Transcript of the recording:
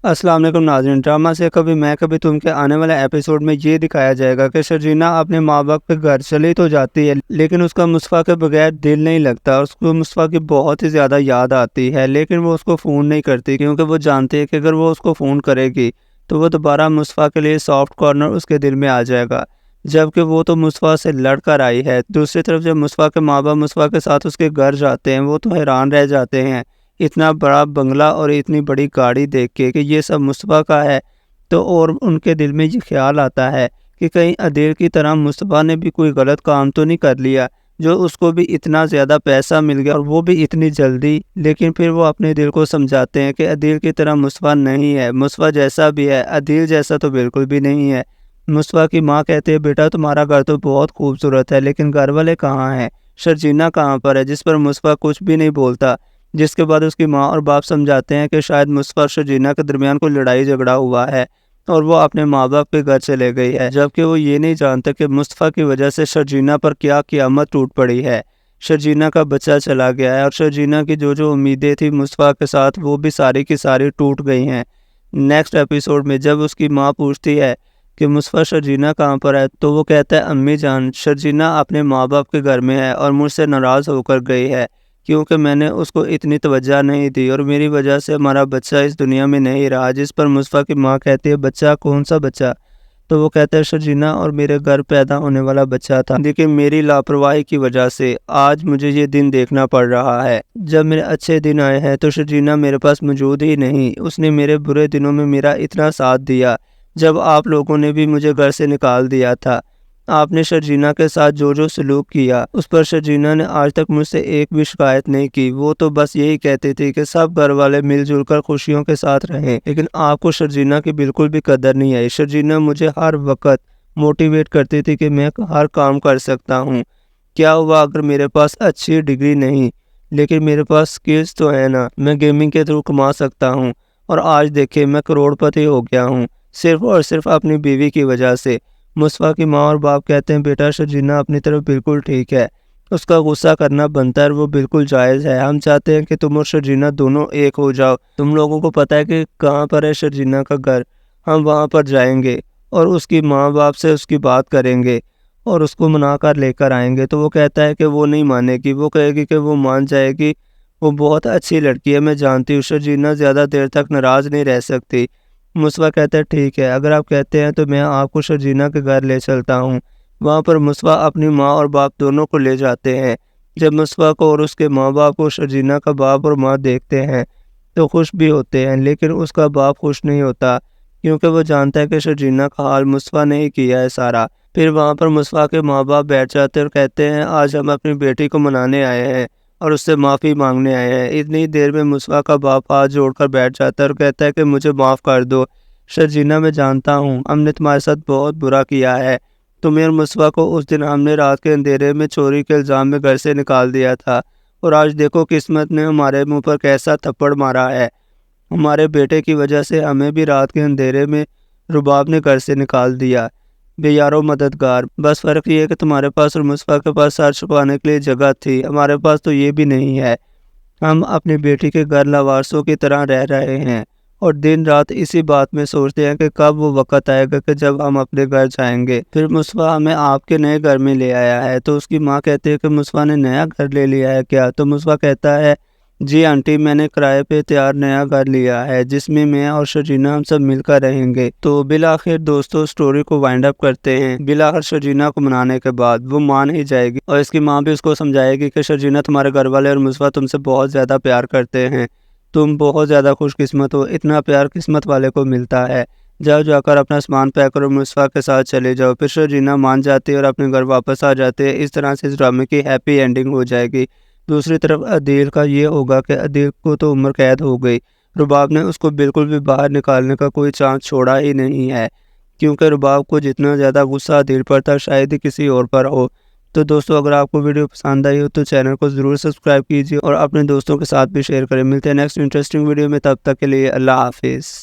السلام علیکم ناظرین، ڈرامہ سے کبھی میں کبھی تم کے آنے والے ایپیسوڈ میں یہ دکھایا جائے گا کہ شرجینا اپنے ماں باپ کے گھر چلی تو جاتی ہے، لیکن اس کا مصطفیٰ کے بغیر دل نہیں لگتا۔ اس کو مصطفیٰ کی بہت ہی زیادہ یاد آتی ہے، لیکن وہ اس کو فون نہیں کرتی کیونکہ وہ جانتی ہے کہ اگر وہ اس کو فون کرے گی تو وہ دوبارہ مصطفیٰ کے لیے سافٹ کارنر اس کے دل میں آ جائے گا، جبکہ وہ تو مصطفیٰ سے لڑ کر آئی ہے۔ دوسری طرف جب مصطفیٰ کے ماں باپ مصطفیٰ کے ساتھ اس کے گھر جاتے ہیں، وہ تو حیران رہ جاتے ہیں اتنا بڑا بنگلہ اور اتنی بڑی گاڑی دیکھ کے کہ یہ سب مصطفیٰ کا ہے۔ تو اور ان کے دل میں یہ خیال آتا ہے کہ کہیں عدیل کی طرح مصطفیٰ نے بھی کوئی غلط کام تو نہیں کر لیا جو اس کو بھی اتنا زیادہ پیسہ مل گیا اور وہ بھی اتنی جلدی۔ لیکن پھر وہ اپنے دل کو سمجھاتے ہیں کہ عدیل کی طرح مصطفیٰ نہیں ہے، مصطفیٰ جیسا بھی ہے عدیل جیسا تو بالکل بھی نہیں ہے۔ مصطفیٰ کی ماں کہتے ہیں بیٹا تمہارا گھر تو بہت خوبصورت ہے، لیکن گھر والے کہاں ہیں، شرجینا کہاں پر ہے، جس پر مصطفیٰ کچھ بھی نہیں بولتا۔ جس کے بعد اس کی ماں اور باپ سمجھاتے ہیں کہ شاید مصطفیٰ اور شرجینا کے درمیان کوئی لڑائی جھگڑا ہوا ہے اور وہ اپنے ماں باپ کے گھر چلے گئی ہے، جبکہ وہ یہ نہیں جانتے کہ مصطفیٰ کی وجہ سے شرجینا پر کیا قیامت ٹوٹ پڑی ہے۔ شرجینا کا بچہ چلا گیا ہے اور شرجینا کی جو امیدیں تھی مصطفیٰ کے ساتھ وہ بھی ساری کی ساری ٹوٹ گئی ہیں۔ نیکسٹ ایپیسوڈ میں جب اس کی ماں پوچھتی ہے کہ مصطفیٰ شرجینا کہاں پر ہے تو وہ کہتا ہے امی جان شرجینا اپنے ماں باپ کے گھر میں ہے اور مجھ سے ناراض ہو کر گئی ہے کیونکہ میں نے اس کو اتنی توجہ نہیں دی اور میری وجہ سے ہمارا بچہ اس دنیا میں نہیں رہا۔ جس پر مصطفیٰ کی ماں کہتی ہے بچہ کون سا بچہ؟ تو وہ کہتا ہے شرجینا اور میرے گھر پیدا ہونے والا بچہ تھا، لیکن میری لاپرواہی کی وجہ سے آج مجھے یہ دن دیکھنا پڑ رہا ہے۔ جب میرے اچھے دن آئے ہیں تو شرجینا میرے پاس موجود ہی نہیں، اس نے میرے برے دنوں میں میرا اتنا ساتھ دیا، جب آپ لوگوں نے بھی مجھے گھر سے نکال دیا تھا۔ آپ نے شرجینا کے ساتھ جو سلوک کیا اس پر شرجینا نے آج تک مجھ سے ایک بھی شکایت نہیں کی، وہ تو بس یہی کہتی تھی کہ سب گھر والے مل جل کر خوشیوں کے ساتھ رہیں، لیکن آپ کو شرجینا کی بالکل بھی قدر نہیں آئی۔ شرجینا مجھے ہر وقت موٹیویٹ کرتی تھی کہ میں ہر کام کر سکتا ہوں، کیا ہوا اگر میرے پاس اچھی ڈگری نہیں لیکن میرے پاس سکلز تو ہے نا، میں گیمنگ کے تھرو کما سکتا ہوں، اور آج دیکھیں میں کروڑ پتی ہو گیا ہوں صرف اور صرف اپنی بیوی کی وجہ سے۔ مصطفیٰ کی ماں اور باپ کہتے ہیں بیٹا شرجینا اپنی طرف بالکل ٹھیک ہے، اس کا غصہ کرنا بنتا ہے اور وہ بالکل جائز ہے۔ ہم چاہتے ہیں کہ تم اور شرجینا دونوں ایک ہو جاؤ، تم لوگوں کو پتہ ہے کہ کہاں پر ہے شرجینا کا گھر، ہم وہاں پر جائیں گے اور اس کی ماں باپ سے اس کی بات کریں گے اور اس کو منا کر لے کر آئیں گے۔ تو وہ کہتا ہے کہ وہ نہیں مانے گی، وہ کہے گی کہ وہ مان جائے گی، وہ بہت اچھی لڑکی ہے، میں جانتی ہوں شرجینا زیادہ دیر تک ناراض نہیں رہ سکتی۔ مصطفیٰ کہتا ہے ٹھیک ہے، اگر آپ کہتے ہیں تو میں آپ کو شرجینا کے گھر لے چلتا ہوں۔ وہاں پر مصطفیٰ اپنی ماں اور باپ دونوں کو لے جاتے ہیں۔ جب مصطفیٰ کو اور اس کے ماں باپ کو شرجینا کا باپ اور ماں دیکھتے ہیں تو خوش بھی ہوتے ہیں، لیکن اس کا باپ خوش نہیں ہوتا کیونکہ وہ جانتا ہے کہ شرجینا کا حال مصطفیٰ نے ہی کیا ہے سارا۔ پھر وہاں پر مصطفیٰ کے ماں باپ بیٹھ جاتے ہیں اور کہتے ہیں آج ہم اپنی بیٹی کو منانے آئے ہیں اور اس سے معافی مانگنے آئے ہیں۔ اتنی دیر میں مصطفیٰ کا باپ ہاتھ جوڑ کر بیٹھ جاتا ہے اور کہتا ہے کہ مجھے معاف کر دو شرجینا، میں جانتا ہوں ہم نے تمہارے ساتھ بہت برا کیا ہے، تمہیں اور مصطفیٰ کو اس دن ہم نے رات کے اندھیرے میں چوری کے الزام میں گھر سے نکال دیا تھا، اور آج دیکھو قسمت نے ہمارے منہ پر کیسا تھپڑ مارا ہے، ہمارے بیٹے کی وجہ سے ہمیں بھی رات کے اندھیرے میں رباب نے گھر سے نکال دیا۔ بے یارو مددگار، بس فرق یہ ہے کہ تمہارے پاس اور مصطفیٰ کے پاس سر چھپانے کے لیے جگہ تھی، ہمارے پاس تو یہ بھی نہیں ہے۔ ہم اپنی بیٹی کے گھر لاوارثوں کی طرح رہ رہے ہیں اور دن رات اسی بات میں سوچتے ہیں کہ کب وہ وقت آئے گا کہ جب ہم اپنے گھر جائیں گے۔ پھر مصطفیٰ ہمیں آپ کے نئے گھر میں لے آیا ہے۔ تو اس کی ماں کہتی ہے کہ مصطفیٰ نے نیا گھر لے لیا ہے کیا؟ تو مصطفیٰ کہتا ہے جی آنٹی، میں نے کرائے پہ تیار نیا گھر لیا ہے جس میں میں اور شرجینا ہم سب مل کر رہیں گے۔ تو بالآخر دوستوں سٹوری کو وائنڈ اپ کرتے ہیں۔ بالآخر شرجینا کو منانے کے بعد وہ مان ہی جائے گی اور اس کی ماں بھی اس کو سمجھائے گی کہ شرجینا تمہارے گھر والے اور مصطفیٰ تم سے بہت زیادہ پیار کرتے ہیں، تم بہت زیادہ خوش قسمت ہو، اتنا پیار قسمت والے کو ملتا ہے، جا کر اپنا سامان پیک کرو، مصطفیٰ کے ساتھ چلے جاؤ۔ پھر شرجینا مان جاتی ہے اور اپنے گھر واپس آ جاتے ہیں۔ اس طرح سے اس ڈرامے کی ہیپی اینڈنگ ہو جائے گی۔ دوسری طرف عدیل کا یہ ہوگا کہ عدیل کو تو عمر قید ہو گئی، رباب نے اس کو بالکل بھی باہر نکالنے کا کوئی چانس چھوڑا ہی نہیں ہے کیونکہ رباب کو جتنا زیادہ غصہ عدیل پر تھا شاید ہی کسی اور پر ہو۔ تو دوستو اگر آپ کو ویڈیو پسند آئی ہو تو چینل کو ضرور سبسکرائب کیجیے اور اپنے دوستوں کے ساتھ بھی شیئر کریں۔ ملتے ہیں نیکسٹ انٹرسٹنگ ویڈیو میں، تب تک کے لیے اللہ حافظ۔